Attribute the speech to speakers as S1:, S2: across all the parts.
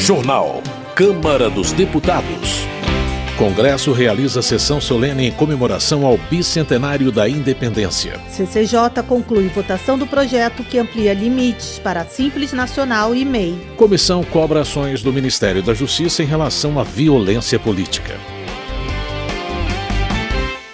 S1: Jornal. Câmara dos Deputados. Congresso realiza sessão solene em comemoração ao bicentenário da independência.
S2: CCJ conclui votação do projeto que amplia limites para Simples Nacional e MEI.
S1: Comissão cobra ações do Ministério da Justiça em relação à violência política.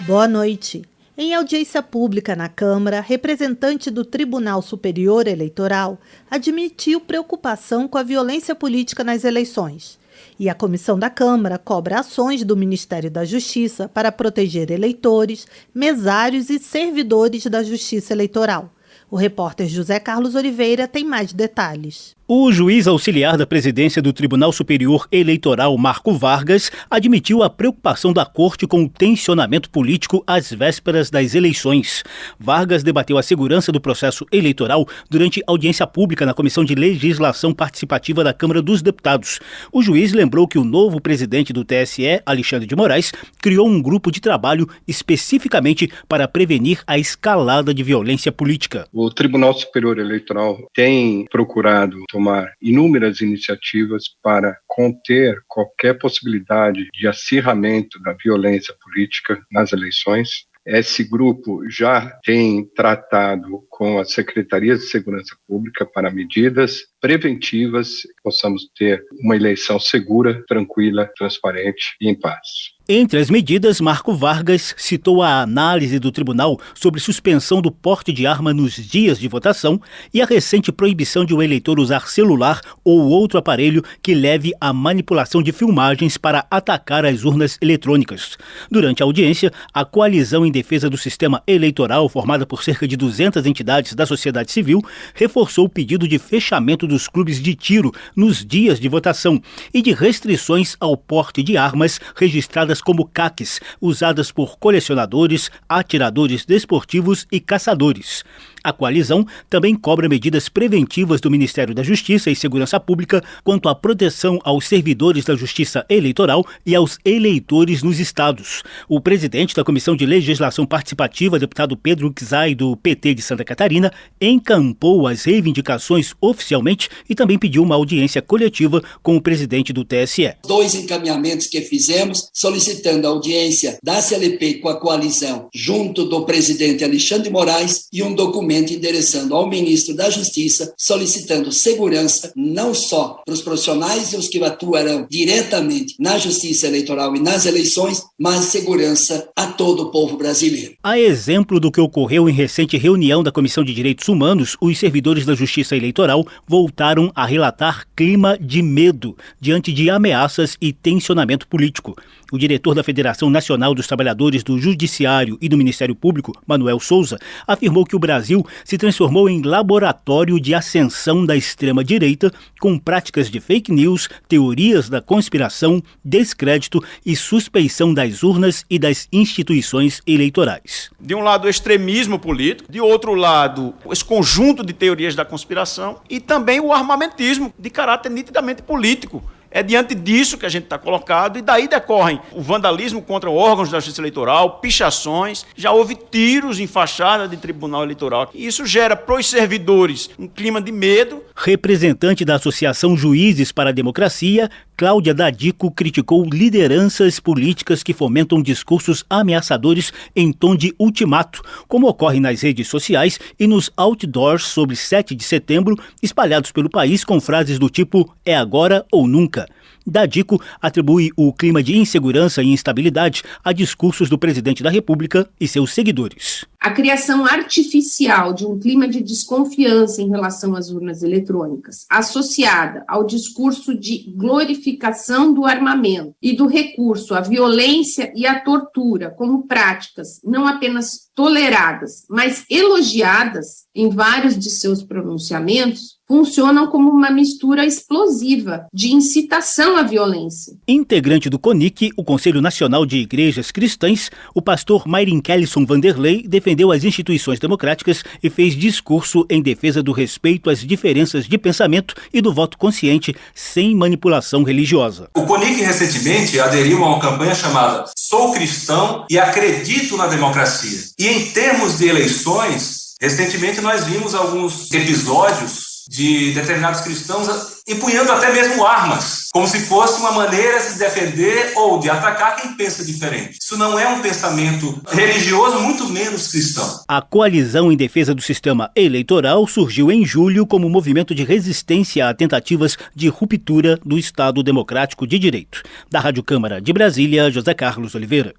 S2: Boa noite. Em audiência pública na Câmara, representante do Tribunal Superior Eleitoral admitiu preocupação com a violência política nas eleições. E a comissão da Câmara cobra ações do Ministério da Justiça para proteger eleitores, mesários e servidores da Justiça Eleitoral. O repórter José Carlos Oliveira tem mais detalhes.
S3: O juiz auxiliar da presidência do Tribunal Superior Eleitoral, Marco Vargas, admitiu a preocupação da Corte com o tensionamento político às vésperas das eleições. Vargas debateu a segurança do processo eleitoral durante audiência pública na Comissão de Legislação Participativa da Câmara dos Deputados. O juiz lembrou que o novo presidente do TSE, Alexandre de Moraes, criou um grupo de trabalho especificamente para prevenir a escalada de violência política.
S4: O Tribunal Superior Eleitoral tem procurado tomar inúmeras iniciativas para conter qualquer possibilidade de acirramento da violência política nas eleições. Esse grupo já tem tratado com as secretarias de segurança pública para medidas preventivas, que possamos ter uma eleição segura, tranquila, transparente e em paz.
S3: Entre as medidas, Marco Vargas citou a análise do tribunal sobre suspensão do porte de arma nos dias de votação e a recente proibição de o eleitor usar celular ou outro aparelho que leve à manipulação de filmagens para atacar as urnas eletrônicas. Durante a audiência, a Coalizão em Defesa do Sistema Eleitoral, formada por cerca de 200 entidades da sociedade civil, reforçou o pedido de fechamento dos clubes de tiro nos dias de votação e de restrições ao porte de armas registradas como CACs, usadas por colecionadores, atiradores desportivos e caçadores. A coalizão também cobra medidas preventivas do Ministério da Justiça e Segurança Pública quanto à proteção aos servidores da Justiça Eleitoral e aos eleitores nos estados. O presidente da Comissão de Legislação Participativa, deputado Pedro Czai, do PT de Santa Catarina, encampou as reivindicações oficialmente e também pediu uma audiência coletiva com o presidente do TSE.
S5: 2 encaminhamentos que fizemos, solicitando a audiência da CLP com a coalizão junto do presidente Alexandre de Moraes e um documento endereçando ao ministro da Justiça, solicitando segurança não só para os profissionais e os que atuarão diretamente na Justiça Eleitoral e nas eleições, mas segurança a todo o povo brasileiro.
S3: A exemplo do que ocorreu em recente reunião da Comissão de Direitos Humanos, os servidores da Justiça Eleitoral voltaram a relatar clima de medo diante de ameaças e tensionamento político. O diretor da Federação Nacional dos Trabalhadores do Judiciário e do Ministério Público, Manuel Souza, afirmou que o Brasil se transformou em laboratório de ascensão da extrema-direita, com práticas de fake news, teorias da conspiração, descrédito e suspeição das urnas e das instituições eleitorais.
S6: De um lado, o extremismo político, de outro lado, esse conjunto de teorias da conspiração e também o armamentismo de caráter nitidamente político. É diante disso que a gente está colocado e daí decorrem o vandalismo contra órgãos da Justiça Eleitoral, pichações, já houve tiros em fachada de tribunal eleitoral. E isso gera para os servidores um clima de medo.
S3: Representante da Associação Juízes para a Democracia, Cláudia Dadico criticou lideranças políticas que fomentam discursos ameaçadores em tom de ultimato, como ocorre nas redes sociais e nos outdoors sobre 7 de setembro, espalhados pelo país com frases do tipo "é agora ou nunca". Dadico atribui o clima de insegurança e instabilidade a discursos do presidente da República e seus seguidores.
S7: A criação artificial de um clima de desconfiança em relação às urnas eletrônicas, associada ao discurso de glorificação do armamento e do recurso à violência e à tortura como práticas não apenas toleradas, mas elogiadas em vários de seus pronunciamentos, funcionam como uma mistura explosiva de incitação à violência.
S3: Integrante do CONIC, o Conselho Nacional de Igrejas Cristãs, o pastor Mayrin Kellison Vanderlei defendeu as instituições democráticas e fez discurso em defesa do respeito às diferenças de pensamento e do voto consciente sem manipulação religiosa.
S8: O CONIC recentemente aderiu a uma campanha chamada Sou Cristão e Acredito na Democracia. E em termos de eleições, recentemente nós vimos alguns episódios de determinados cristãos empunhando até mesmo armas, como se fosse uma maneira de se defender ou de atacar quem pensa diferente. Isso não é um pensamento religioso, muito menos cristão.
S3: A Coalizão em Defesa do Sistema Eleitoral surgiu em julho como movimento de resistência a tentativas de ruptura do Estado Democrático de Direito. Da Rádio Câmara de Brasília, José Carlos Oliveira.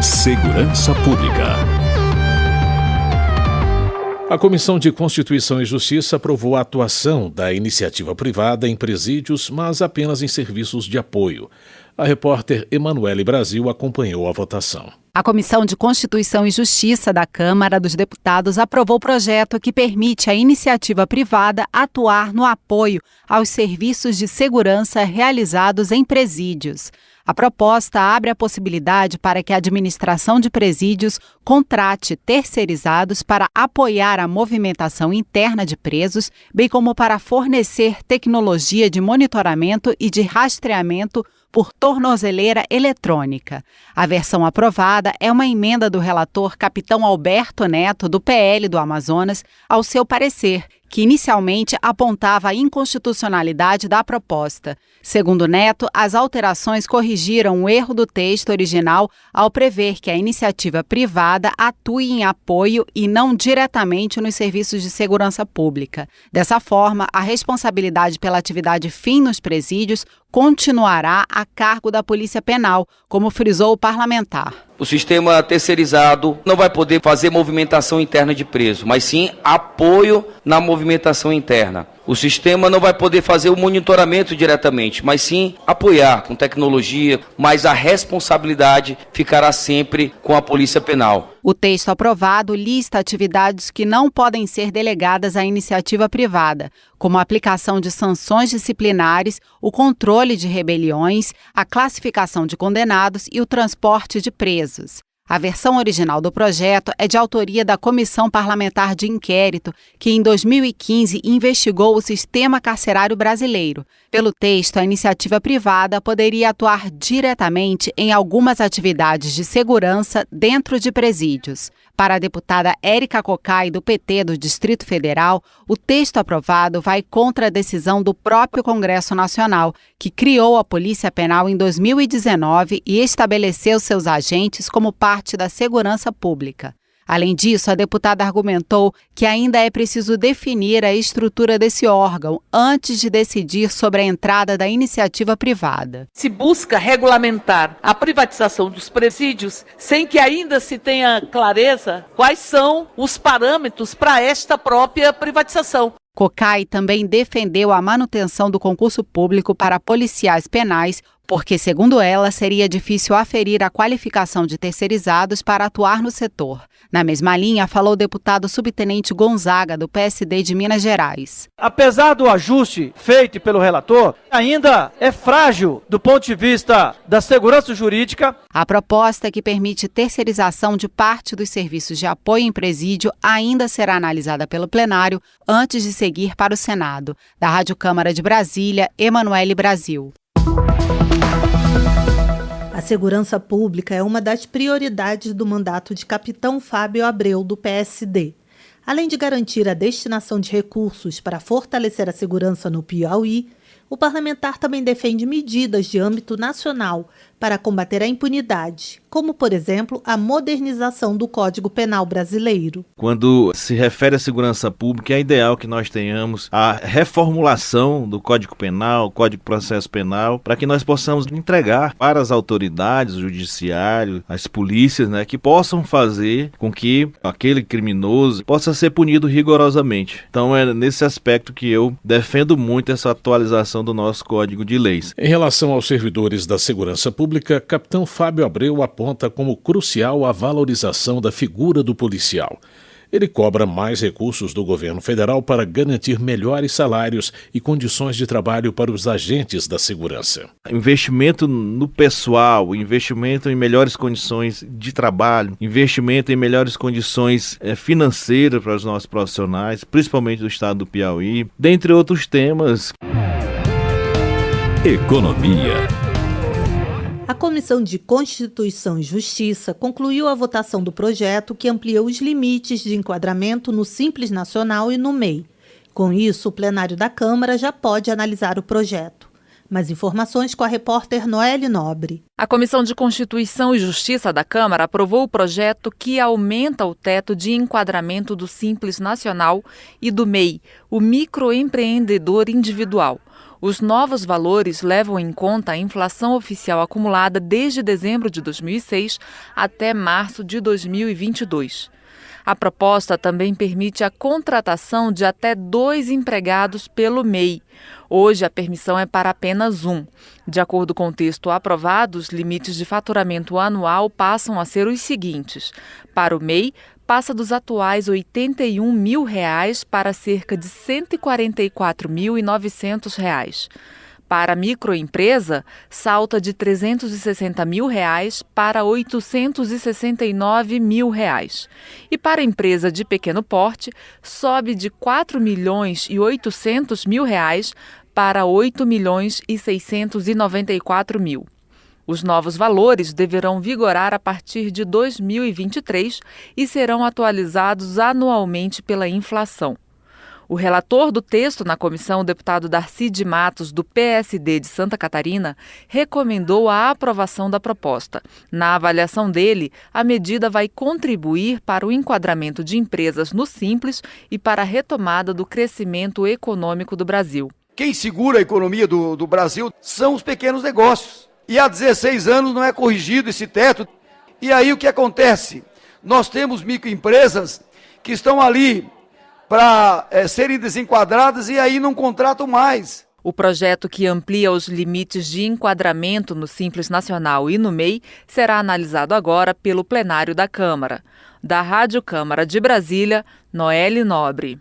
S1: Segurança Pública. A Comissão de Constituição e Justiça aprovou a atuação da iniciativa privada em presídios, mas apenas em serviços de apoio. A repórter Emanuele Brasil acompanhou a votação.
S9: A Comissão de Constituição e Justiça da Câmara dos Deputados aprovou o projeto que permite à iniciativa privada atuar no apoio aos serviços de segurança realizados em presídios. A proposta abre a possibilidade para que a administração de presídios contrate terceirizados para apoiar a movimentação interna de presos, bem como para fornecer tecnologia de monitoramento e de rastreamento por tornozeleira eletrônica. A versão aprovada é uma emenda do relator Capitão Alberto Neto, do PL do Amazonas, ao seu parecer, que inicialmente apontava a inconstitucionalidade da proposta. Segundo Neto, as alterações corrigiram o erro do texto original ao prever que a iniciativa privada atue em apoio e não diretamente nos serviços de segurança pública. Dessa forma, a responsabilidade pela atividade fim nos presídios continuará a cargo da Polícia Penal, como frisou o parlamentar.
S10: O sistema terceirizado não vai poder fazer movimentação interna de preso, mas sim apoio na movimentação interna. O sistema não vai poder fazer o monitoramento diretamente, mas sim apoiar com tecnologia, mas a responsabilidade ficará sempre com a Polícia Penal.
S9: O texto aprovado lista atividades que não podem ser delegadas à iniciativa privada, como a aplicação de sanções disciplinares, o controle de rebeliões, a classificação de condenados e o transporte de presos. A versão original do projeto é de autoria da Comissão Parlamentar de Inquérito, que em 2015 investigou o sistema carcerário brasileiro. Pelo texto, a iniciativa privada poderia atuar diretamente em algumas atividades de segurança dentro de presídios. Para a deputada Érica Cocai, do PT do Distrito Federal, o texto aprovado vai contra a decisão do próprio Congresso Nacional, que criou a Polícia Penal em 2019 e estabeleceu seus agentes como parte da segurança pública. Além disso, a deputada argumentou que ainda é preciso definir a estrutura desse órgão antes de decidir sobre a entrada da iniciativa privada.
S11: Se busca regulamentar a privatização dos presídios sem que ainda se tenha clareza quais são os parâmetros para esta própria privatização.
S9: Cocai também defendeu a manutenção do concurso público para policiais penais, porque, segundo ela, seria difícil aferir a qualificação de terceirizados para atuar no setor. Na mesma linha, falou o deputado subtenente Gonzaga, do PSD de Minas Gerais.
S12: Apesar do ajuste feito pelo relator, ainda é frágil do ponto de vista da segurança jurídica.
S9: A proposta que permite terceirização de parte dos serviços de apoio em presídio ainda será analisada pelo plenário antes de seguir para o Senado. Da Rádio Câmara de Brasília, Emanuele Brasil.
S2: A segurança pública é uma das prioridades do mandato de Capitão Fábio Abreu, do PSD. Além de garantir a destinação de recursos para fortalecer a segurança no Piauí, o parlamentar também defende medidas de âmbito nacional para combater a impunidade, como, por exemplo, a modernização do Código Penal brasileiro.
S13: Quando se refere à segurança pública, é ideal que nós tenhamos a reformulação do Código Penal, Código de Processo Penal, para que nós possamos entregar para as autoridades, o judiciário, as polícias, que possam fazer com que aquele criminoso possa ser punido rigorosamente. Então é nesse aspecto que eu defendo muito essa atualização do nosso Código de Leis.
S1: Em relação aos servidores da segurança pública, Capitão Fábio Abreu aponta como crucial a valorização da figura do policial. Ele cobra mais recursos do governo federal para garantir melhores salários e condições de trabalho para os agentes da segurança.
S13: Investimento no pessoal, investimento em melhores condições de trabalho, investimento em melhores condições financeiras para os nossos profissionais, principalmente do estado do Piauí, dentre outros temas.
S1: Economia.
S2: A Comissão de Constituição e Justiça concluiu a votação do projeto que amplia os limites de enquadramento no Simples Nacional e no MEI. Com isso, o plenário da Câmara já pode analisar o projeto. Mais informações com a repórter Noelle Nobre.
S14: A Comissão de Constituição e Justiça da Câmara aprovou o projeto que aumenta o teto de enquadramento do Simples Nacional e do MEI, o microempreendedor individual. Os novos valores levam em conta a inflação oficial acumulada desde dezembro de 2006 até março de 2022. A proposta também permite a contratação de até 2 empregados pelo MEI. Hoje, a permissão é para apenas 1. De acordo com o texto aprovado, os limites de faturamento anual passam a ser os seguintes. Para o MEI, passa dos atuais R$ 81 mil para cerca de R$ 144.900. Para a microempresa, salta de R$ 360 mil para R$ 869 mil. E para a empresa de pequeno porte, sobe de R$ 4.800.000 para R$ 8.694.000. Os novos valores deverão vigorar a partir de 2023 e serão atualizados anualmente pela inflação. O relator do texto na comissão, o deputado Darcy de Matos, do PSD de Santa Catarina, recomendou a aprovação da proposta. Na avaliação dele, a medida vai contribuir para o enquadramento de empresas no Simples e para a retomada do crescimento econômico do Brasil.
S15: Quem segura a economia do Brasil são os pequenos negócios. E há 16 anos não é corrigido esse teto. E aí o que acontece? Nós temos microempresas que estão ali para serem desenquadradas e aí não contratam mais.
S14: O projeto que amplia os limites de enquadramento no Simples Nacional e no MEI será analisado agora pelo plenário da Câmara. Da Rádio Câmara de Brasília, Noelle Nobre.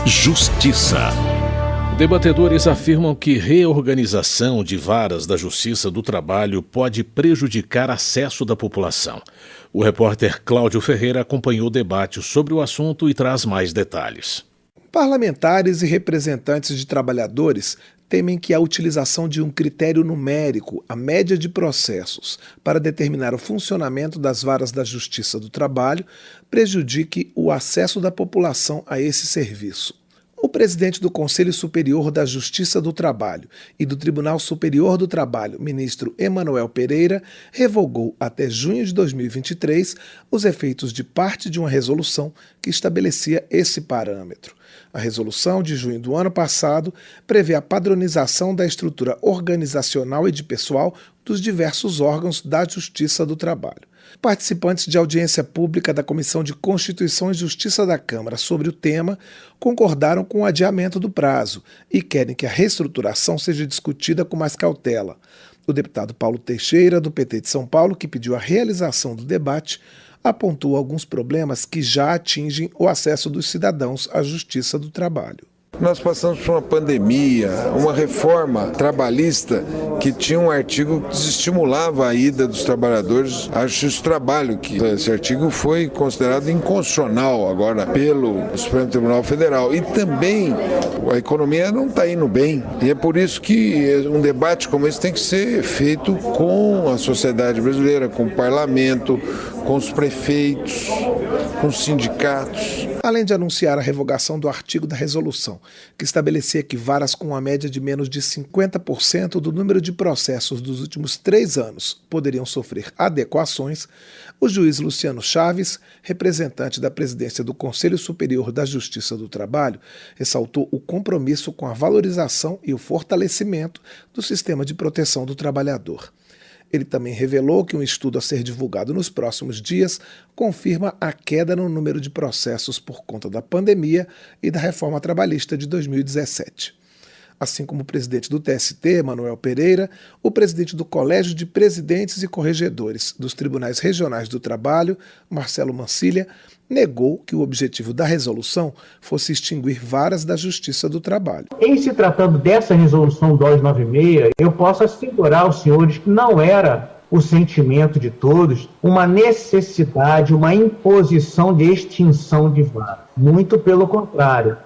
S1: Justiça. Debatedores afirmam que reorganização de varas da Justiça do Trabalho pode prejudicar acesso da população. O repórter Cláudio Ferreira acompanhou o debate sobre o assunto e traz mais detalhes.
S16: Parlamentares e representantes de trabalhadores temem que a utilização de um critério numérico, a média de processos, para determinar o funcionamento das varas da Justiça do Trabalho, prejudique o acesso da população a esse serviço. O presidente do Conselho Superior da Justiça do Trabalho e do Tribunal Superior do Trabalho, ministro Emanuel Pereira, revogou até junho de 2023 os efeitos de parte de uma resolução que estabelecia esse parâmetro. A resolução de junho do ano passado prevê a padronização da estrutura organizacional e de pessoal dos diversos órgãos da Justiça do Trabalho. Participantes de audiência pública da Comissão de Constituição e Justiça da Câmara sobre o tema concordaram com o adiamento do prazo e querem que a reestruturação seja discutida com mais cautela. O deputado Paulo Teixeira, do PT de São Paulo, que pediu a realização do debate, apontou alguns problemas que já atingem o acesso dos cidadãos à Justiça do Trabalho.
S17: Nós passamos por uma pandemia, uma reforma trabalhista que tinha um artigo que desestimulava a ida dos trabalhadores à Justiça do Trabalho, que esse artigo foi considerado inconstitucional agora pelo Supremo Tribunal Federal. E também a economia não está indo bem. E é por isso que um debate como esse tem que ser feito com a sociedade brasileira, com o parlamento, com os prefeitos, com os sindicatos.
S16: Além de anunciar a revogação do artigo da resolução, que estabelecia que varas com uma média de menos de 50% do número de processos dos últimos 3 anos poderiam sofrer adequações, o juiz Luciano Chaves, representante da presidência do Conselho Superior da Justiça do Trabalho, ressaltou o compromisso com a valorização e o fortalecimento do sistema de proteção do trabalhador. Ele também revelou que um estudo a ser divulgado nos próximos dias confirma a queda no número de processos por conta da pandemia e da reforma trabalhista de 2017. Assim como o presidente do TST, Emanuel Pereira, o presidente do Colégio de Presidentes e Corregedores dos Tribunais Regionais do Trabalho, Marcelo Mancilha, negou que o objetivo da resolução fosse extinguir varas da Justiça do Trabalho.
S18: Em se tratando dessa resolução 296, eu posso assegurar aos senhores que não era o sentimento de todos uma necessidade, uma imposição de extinção de vara. Muito pelo contrário.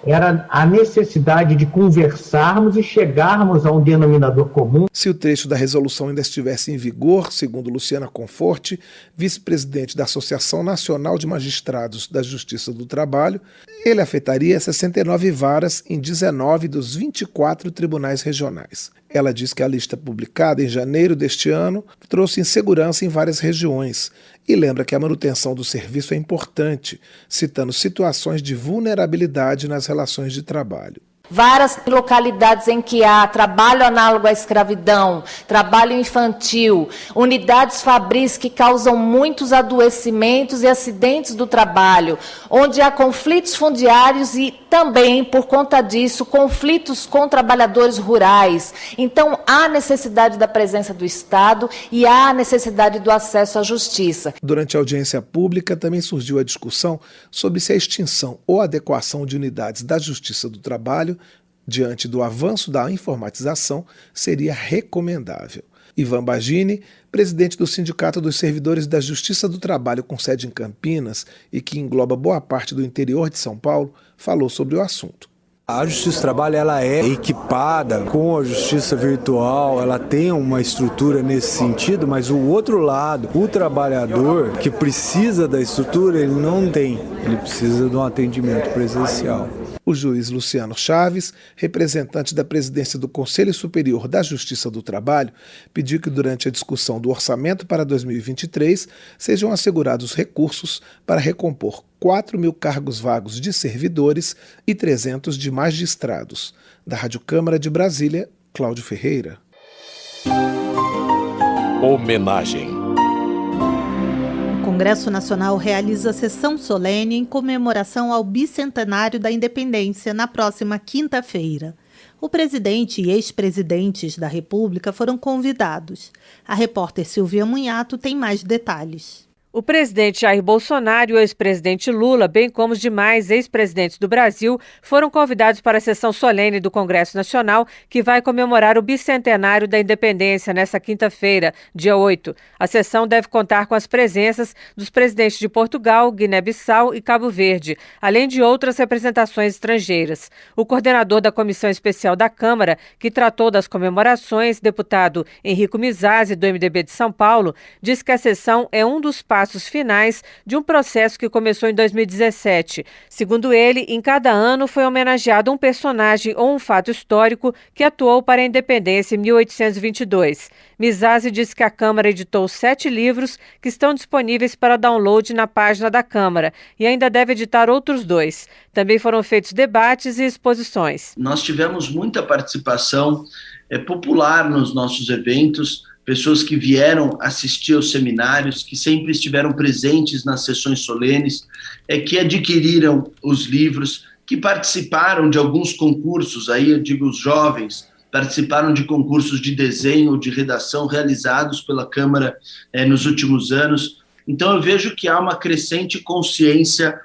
S18: era a necessidade de conversarmos e chegarmos a um denominador comum.
S16: Se o trecho da resolução ainda estivesse em vigor, segundo Luciana Conforti, vice-presidente da Associação Nacional de Magistrados da Justiça do Trabalho, ele afetaria 69 varas em 19 dos 24 tribunais regionais. Ela diz que a lista publicada em janeiro deste ano trouxe insegurança em várias regiões e lembra que a manutenção do serviço é importante, citando situações de vulnerabilidade nas relações de trabalho.
S19: Várias localidades em que há trabalho análogo à escravidão, trabalho infantil, unidades fabris que causam muitos adoecimentos e acidentes do trabalho, onde há conflitos fundiários e também, por conta disso, conflitos com trabalhadores rurais. Então, há necessidade da presença do Estado e há necessidade do acesso à justiça.
S16: Durante a audiência pública, também surgiu a discussão sobre se a extinção ou adequação de unidades da Justiça do Trabalho diante do avanço da informatização, seria recomendável. Ivan Bagini, presidente do Sindicato dos Servidores da Justiça do Trabalho com sede em Campinas e que engloba boa parte do interior de São Paulo, falou sobre o assunto.
S20: A Justiça do Trabalho ela é equipada com a Justiça Virtual, ela tem uma estrutura nesse sentido, mas o outro lado, o trabalhador que precisa da estrutura, ele não tem, ele precisa de um atendimento presencial.
S16: O juiz Luciano Chaves, representante da presidência do Conselho Superior da Justiça do Trabalho, pediu que durante a discussão do orçamento para 2023 sejam assegurados recursos para recompor 4.000 cargos vagos de servidores e 300 de magistrados. Da Rádio Câmara de Brasília, Cláudio Ferreira.
S1: Homenagem.
S2: O Congresso Nacional realiza sessão solene em comemoração ao bicentenário da independência na próxima quinta-feira. O presidente e ex-presidentes da República foram convidados. A repórter Silvia Munhato tem mais detalhes.
S21: O presidente Jair Bolsonaro e o ex-presidente Lula, bem como os demais ex-presidentes do Brasil, foram convidados para a sessão solene do Congresso Nacional, que vai comemorar o bicentenário da independência nesta quinta-feira, dia 8. A sessão deve contar com as presenças dos presidentes de Portugal, Guiné-Bissau e Cabo Verde, além de outras representações estrangeiras. O coordenador da Comissão Especial da Câmara, que tratou das comemorações, deputado Henrico Mizasi, do MDB de São Paulo, disse que a sessão é um dos passos finais de um processo que começou em 2017. Segundo ele, em cada ano foi homenageado um personagem ou um fato histórico que atuou para a independência em 1822. Mizasi disse que a Câmara editou 7 livros que estão disponíveis para download na página da Câmara e ainda deve editar outros 2. Também foram feitos debates e exposições.
S22: Nós tivemos muita participação popular nos nossos eventos, pessoas que vieram assistir aos seminários, que sempre estiveram presentes nas sessões solenes, que adquiriram os livros, que participaram de alguns concursos, aí eu digo os jovens, participaram de concursos de desenho ou de redação realizados pela Câmara nos últimos anos. Então eu vejo que há uma crescente consciência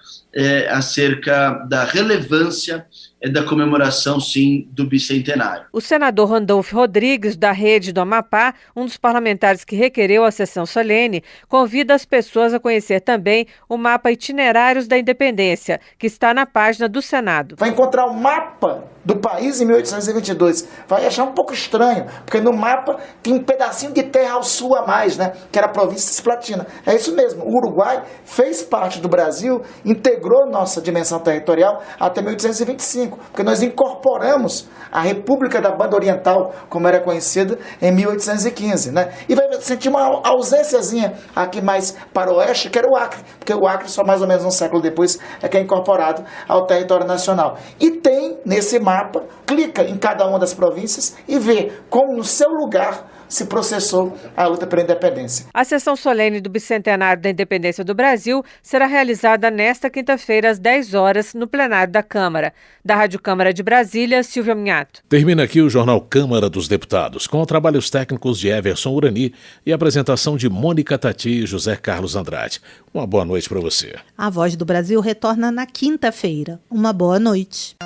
S22: acerca da relevância da comemoração, sim, do bicentenário.
S21: O senador Randolfo Rodrigues, da Rede do Amapá, um dos parlamentares que requereu a sessão solene, convida as pessoas a conhecer também o mapa Itinerários da Independência, que está na página do Senado.
S23: Vai encontrar o mapa do país em 1822. Vai achar um pouco estranho, porque no mapa tem um pedacinho de terra ao sul a mais, né? Que era a província cisplatina. É isso mesmo, o Uruguai fez parte do Brasil, integrou nossa dimensão territorial até 1825. Porque nós incorporamos a República da Banda Oriental, como era conhecida, em 1815, né? E vai sentir uma ausênciazinha aqui mais para o oeste, que era o Acre, porque o Acre só mais ou menos um século depois é que é incorporado ao território nacional. E tem, nesse mapa, clica em cada uma das províncias e vê como no seu lugar se processou a luta pela independência.
S21: A sessão solene do bicentenário da independência do Brasil será realizada nesta quinta-feira, às 10 horas, no plenário da Câmara. Da Rádio Câmara de Brasília, Silvia Minhato.
S1: Termina aqui o Jornal Câmara dos Deputados, com trabalhos técnicos de Everson Urani e apresentação de Mônica Tati e José Carlos Andrade. Uma boa noite para você.
S2: A Voz do Brasil retorna na quinta-feira. Uma boa noite.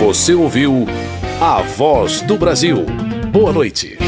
S1: Você ouviu A Voz do Brasil. Boa noite.